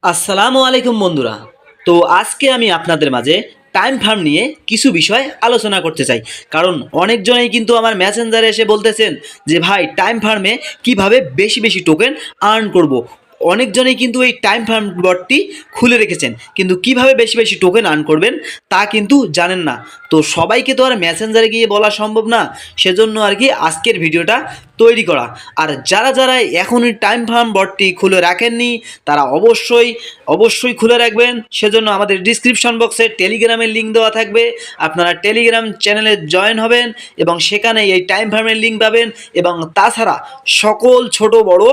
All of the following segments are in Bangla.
আসসালামু আলাইকুম বন্ধুরা। তো আজকে আমি আপনাদের মাঝে টাইম ফার্ম নিয়ে কিছু বিষয় আলোচনা করতে চাই। কারণ অনেকজনেই কিন্তু আমার মেসেঞ্জারে এসে বলতেছেন যে ভাই টাইম ফার্মে কিভাবে বেশি বেশি টোকেন আর্ন করব। অনেকজনেই কিন্তু এই টাইম ফার্ম বটটি খুলে রেখেছেন, কিন্তু কিভাবে বেশি বেশি টোকেন আর্ন করবেন তা কিন্তু জানেন না। তো সবাইকে তো আর মেসেঞ্জারে গিয়ে বলা সম্ভব না, সেজন্য আর কি আজকের ভিডিওটা তৈরি করা। আর যারা যারা এখনই টাইম ফার্ম বটটি খুলে রাখেননি তারা অবশ্যই খুলে রাখবেন। সেজন্য আমাদের ডিসক্রিপশন বক্সে টেলিগ্রামের লিঙ্ক দেওয়া থাকবে, আপনারা টেলিগ্রাম চ্যানেলে জয়েন হবেন এবং সেখানে এই টাইম ফার্মের লিঙ্ক পাবেন এবং তাছাড়া সকল ছোট বড়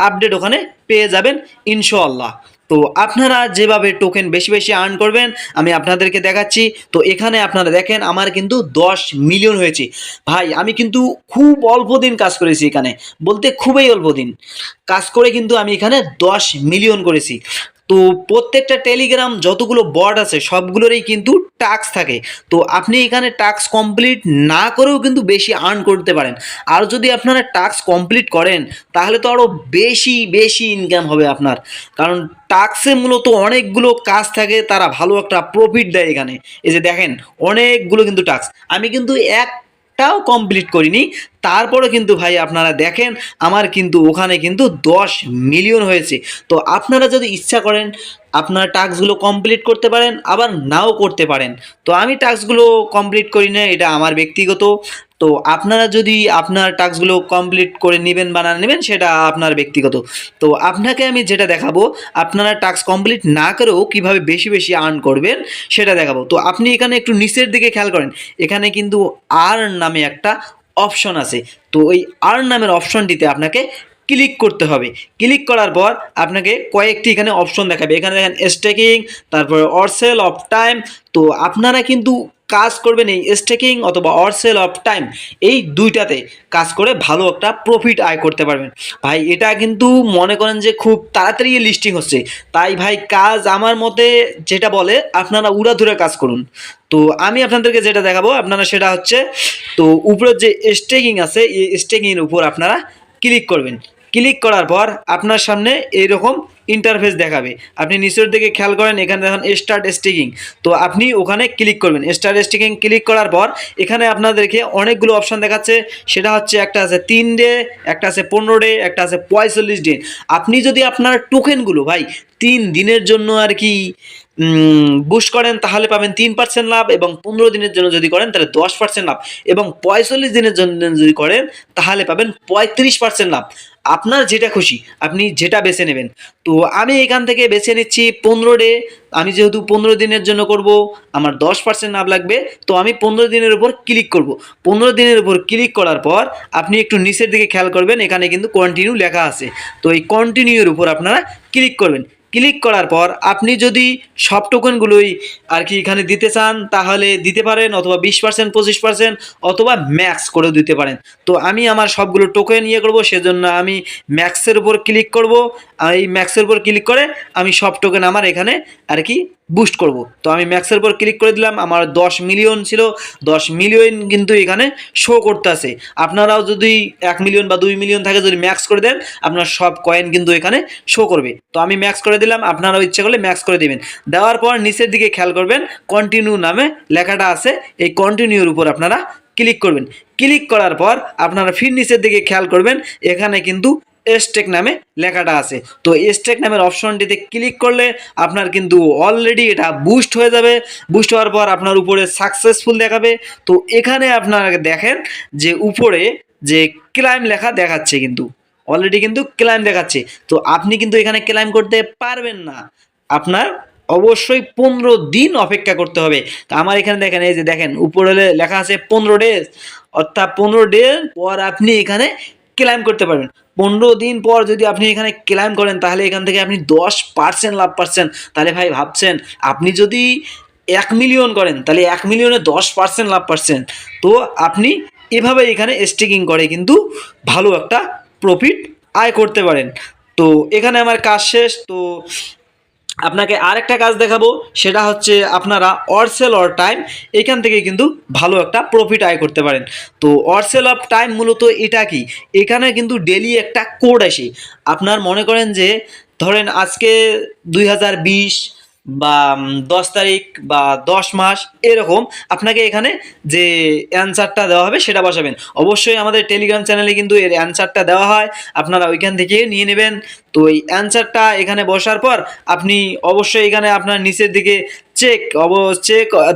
আপডেট ওখানে পেয়ে যাবেন ইনশাআল্লাহ। তো আপনারা যেভাবে টোকেন বেশি বেশি আর্ন করবেন আমি আপনাদেরকে দেখাচ্ছি। তো এখানে আপনারা দেখেন আমার কিন্তু 10 মিলিয়ন হয়েছে। ভাই আমি কিন্তু খুব অল্প দিন কাজ করেছি এখানে, বলতে খুবই অল্প দিন কাজ করে কিন্তু আমি এখানে 10 মিলিয়ন করেছি। তো প্রত্যেকটা টেলিগ্রাম যতগুলো বট আছে সবগুলোরই কিন্তু টাস্ক থাকে। তো আপনি এখানে টাস্ক কমপ্লিট না করেও কিন্তু বেশি আর্ন করতে পারেন। আর যদি আপনারা টাস্ক কমপ্লিট করেন তাহলে তো আরও বেশি বেশি ইনকাম হবে আপনার। কারণ টাস্কে মূলত অনেকগুলো কাজ থাকে, তারা ভালো একটা প্রফিট দেয় এখানে। এই যে দেখেন অনেকগুলো কিন্তু টাস্ক, আমি কিন্তু একটাও কমপ্লিট করিনি, তারপরে কিন্তু ভাই আপনারা দেখেন আমার কিন্তু ওখানে কিন্তু 10 মিলিয়ন হয়েছে। তো আপনারা যদি ইচ্ছা করেন আপনার টাস্কগুলো কমপ্লিট করতে পারেন, আবার নাও করতে পারেন। তো আমি টাস্কগুলো কমপ্লিট করি না, এটা আমার ব্যক্তিগত। তো আপনারা যদি আপনার টাস্কগুলো কমপ্লিট করে নেবেন বা না নেবেন সেটা আপনার ব্যক্তিগত। তো আপনাকে আমি যেটা দেখাবো আপনারা টাস্ক কমপ্লিট না করেও কিভাবে বেশি বেশি আর্ন করবেন সেটা দেখাবো। তো আপনি এখানে একটু নিচের দিকে খেয়াল করেন, এখানে কিন্তু আর্ন নামে একটা অপশন আছে। তো ওই আর্ন নামের অপশনটিতে আপনাকে ক্লিক করতে হবে। ক্লিক করার পর আপনাকে কয়েকটি এখানে অপশন দেখাবে, এখানে দেখেন স্টেকিং, তারপরে অরসেল অফ টাইম। তো আপনারা কিন্তু কাজ করবেন এই স্টেকিং অথবা অরসেল অফ টাইম, এই দুইটাতে কাজ করে ভালো একটা প্রফিট আয় করতে পারবেন। ভাই এটা কিন্তু মনে করেন যে খুব তাড়াতাড়ি লিস্টিং হচ্ছে, তাই ভাই কাজ আমার মতে যেটা বলে আপনারা উড়াধুরা কাজ করুন। তো আমি আপনাদেরকে যেটা দেখাবো আপনারা সেটা হচ্ছে, তো উপরের যে স্টেকিং আছে এই স্টেকিংয়ের উপর আপনারা ক্লিক করবেন। ক্লিক করার পর আপনার সামনে এইরকম ইন্টারফেস দেখাবে। আপনি নিচের দিকে খেয়াল করেন, এখানে দেখেন স্টার্ট স্টেকিং। তো আপনি ওখানে ক্লিক করবেন। স্টার্ট স্টেকিং ক্লিক করার পর এখানে আপনাদেরকে অনেকগুলো অপশন দেখাচ্ছে, সেটা হচ্ছে একটা আছে 3 ডে, একটা আছে 15 ডে, একটা আছে 45 ডে। আপনি যদি আপনার টোকেনগুলো ভাই 3 দিনের জন্য আর কি বুস্ট করেন তাহলে পাবেন 3% লাভ, এবং 15 দিনের জন্য যদি করেন তাহলে 10% লাভ, এবং 45 দিনের জন্য যদি করেন তাহলে পাবেন 35% লাভ। আপনার যেটা খুশি আপনি যেটা বেছে নেবেন। তো আমি এখান থেকে বেছে নিচ্ছি 15 ডে। আমি যেহেতু 15 দিনের জন্য করব, আমার 10% লাভ লাগবে, তো আমি 15 দিনের উপর ক্লিক করব। 15 দিনের উপর ক্লিক করার পর আপনি একটু নিচের দিকে খেয়াল করবেন, এখানে কিন্তু কন্টিনিউ লেখা আছে। তো এই কন্টিনিউর উপর আপনারা ক্লিক করবেন। ক্লিক করার পর আপনি যদি সব টোকেনগুলোই আর কি এখানে দিতে চান তাহলে দিতে পারেন, অথবা 20% 25% অথবা ম্যাক্স করেও দিতে পারেন। তো আমি আমার সবগুলো টোকেন করব, সেজন্য আমি ম্যাক্সের উপর ক্লিক করব। এই ম্যাক্সের উপর ক্লিক করে আমি সব টোকেন আমার এখানে আর কি বুস্ট করব। তো আমি ম্যাক্সের উপর ক্লিক করে দিলাম, আমার 10 মিলিয়ন ছিল, 10 মিলিয়ন কিন্তু এখানে শো করতেছে। আপনারাও যদি 1 মিলিয়ন বা 2 মিলিয়ন থাকে যদি ম্যাক্স করে দেন আপনার সব কয়েন কিন্তু এখানে শো করবে। তো আমি ম্যাক্স করে দিলাম, আপনারাও ইচ্ছে করলে ম্যাক্স করে দেবেন। দেওয়ার পর নিচের দিকে খেয়াল করবেন কন্টিনিউ নামে লেখাটা আছে, এই কন্টিনিউর উপর আপনারা ক্লিক করবেন। ক্লিক করার পর আপনারা ফির নিচের দিকে খেয়াল করবেন, এখানে কিন্তু স্টেক নামে লেখাটা আছে। তো স্টেক নামের অপশনটিতে ক্লিক করলে আপনার কিন্তু অলরেডি এটা বুস্ট হয়ে যাবে। বুস্ট হওয়ার পর আপনার উপরে সাকসেসফুল দেখাবে। তো এখানে আপনারা দেখেন যে উপরে যে ক্লাইম লেখা দেখাচ্ছে, কিন্তু অলরেডি কিন্তু ক্লাইম দেখাচ্ছে। তো আপনি কিন্তু এখানে ক্লাইম করতে পারবেন না, আপনার অবশ্যই 15 দিন অপেক্ষা করতে হবে। তো আমার এখানে দেখেন, এই যে দেখেন উপরে লেখা আছে 15 ডেজ, অর্থাৎ 15 ডে পর আপনি এখানে ক্লাইম করতে পারবেন। 15 দিন পর যদি আপনি এখানে ক্লাইম করেন তাহলে এখান থেকে আপনি 10% লাভ পাচ্ছেন। তাহলে ভাই ভাবছেন আপনি যদি 1 মিলিয়ন করেন তাহলে 1 মিলিয়নে 10% লাভ পাচ্ছেন। তো আপনি এভাবে এখানে স্টেকিং করে কিন্তু ভালো একটা প্রফিট আয় করতে পারেন। তো এখানে আমার কাজ শেষ। তো আপনাকে আরেকটা কাজ দেখাবো, সেটা হচ্ছে আপনারা অরসেল অর টাইম, এখান থেকে কিন্তু ভালো একটা প্রফিট আয় করতে পারেন। তো অরসেল অফ টাইম মূলত এটা কি, এখানে কিন্তু ডেলি একটা কোড আসে। আপনার মনে করেন যে ধরেন আজকে 2020 বা 10 তারিখ বা 10 মাস এরকম আপনাকে এখানে যে অ্যান্সারটা দেওয়া হবে সেটা বসাবেন। অবশ্যই আমাদের টেলিগ্রাম চ্যানেলে কিন্তু এর অ্যান্সারটা দেওয়া হয়, আপনারা ওইখান থেকে নিয়ে নেবেন। তো এই অ্যান্সারটা এখানে বসার পর আপনি অবশ্যই এখানে আপনার নিচের দিকে চেক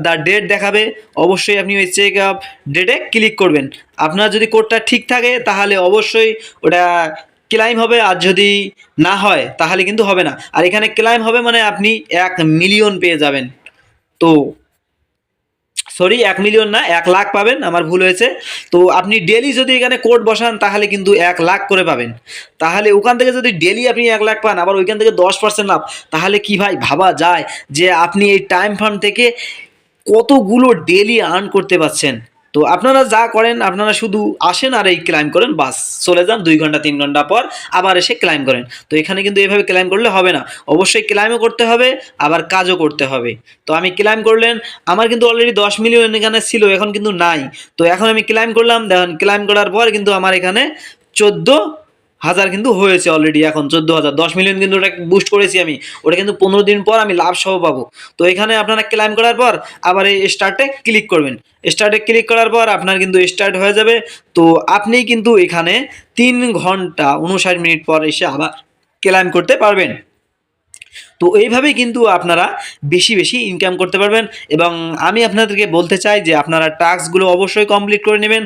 দ্য ডেট দেখাবে, অবশ্যই আপনি ওই চেক আপ ডেটে ক্লিক করবেন। আপনার যদি কোডটা ঠিক থাকে তাহলে অবশ্যই ওটা ক্লাইম হবে, আর যদি না হয় তাহলে কিন্তু হবে না। আর এখানে ক্লাইম হবে মানে আপনি 1 মিলিয়ন পেয়ে যাবেন। তো সরি, 1 মিলিয়ন না, 1 লাখ পাবেন, আমার ভুল হয়েছে। তো আপনি ডেলি যদি এখানে কোড বসান তাহলে কিন্তু 1 লাখ করে পাবেন। তাহলে ওখান থেকে যদি ডেলি আপনি 1 লাখ পান, আবার ওইখান থেকে 10% লাভ, তাহলে কি ভাই ভাবা যায় যে আপনি এই টাইম ফার্ম থেকে কতগুলো ডেলি আর্ন করতে পারছেন। তো আপনারা যা করেন, আপনারা শুধু আসেন আর এই ক্লাইম করেন, বাস চলে যান, 2 ঘন্টা 3 ঘন্টা পর আবার এসে ক্লাইম করেন। তো এখানে কিন্তু এভাবে ক্লাইম করলে হবে না, অবশ্যই ক্লাইমও করতে হবে আবার কাজও করতে হবে। তো আমি ক্লাইম করলেন, আমার কিন্তু অলরেডি 10 মিলিয়ন এখানে ছিল, এখন কিন্তু নাই। তো এখন আমি ক্লাইম করলাম, দেখেন ক্লাইম করার পর কিন্তু আমার এখানে 14,000 কিন্তু হয়েছে অলরেডি, এখন 14,000। 10 মিলিয়ন কিন্তু ওটা বুস্ট করেছি আমি, ওটা কিন্তু 15 দিন পর আমি লাভ সহ পাবো। তো এখানে আপনারা ক্লাইম করার পর আবার এই স্টার্টে ক্লিক করবেন। স্টার্টে ক্লিক করার পর আপনার কিন্তু স্টার্ট হয়ে যাবে। তো আপনি কিন্তু এখানে 3 ঘন্টা 59 মিনিট পর এসে আবার ক্লাইম করতে পারবেন। তো এইভাবেই কিন্তু আপনারা বেশি বেশি ইনকাম করতে পারবেন। এবং আমি আপনাদেরকে বলতে চাই যে আপনারা টাস্কগুলো অবশ্যই কমপ্লিট করে নেবেন,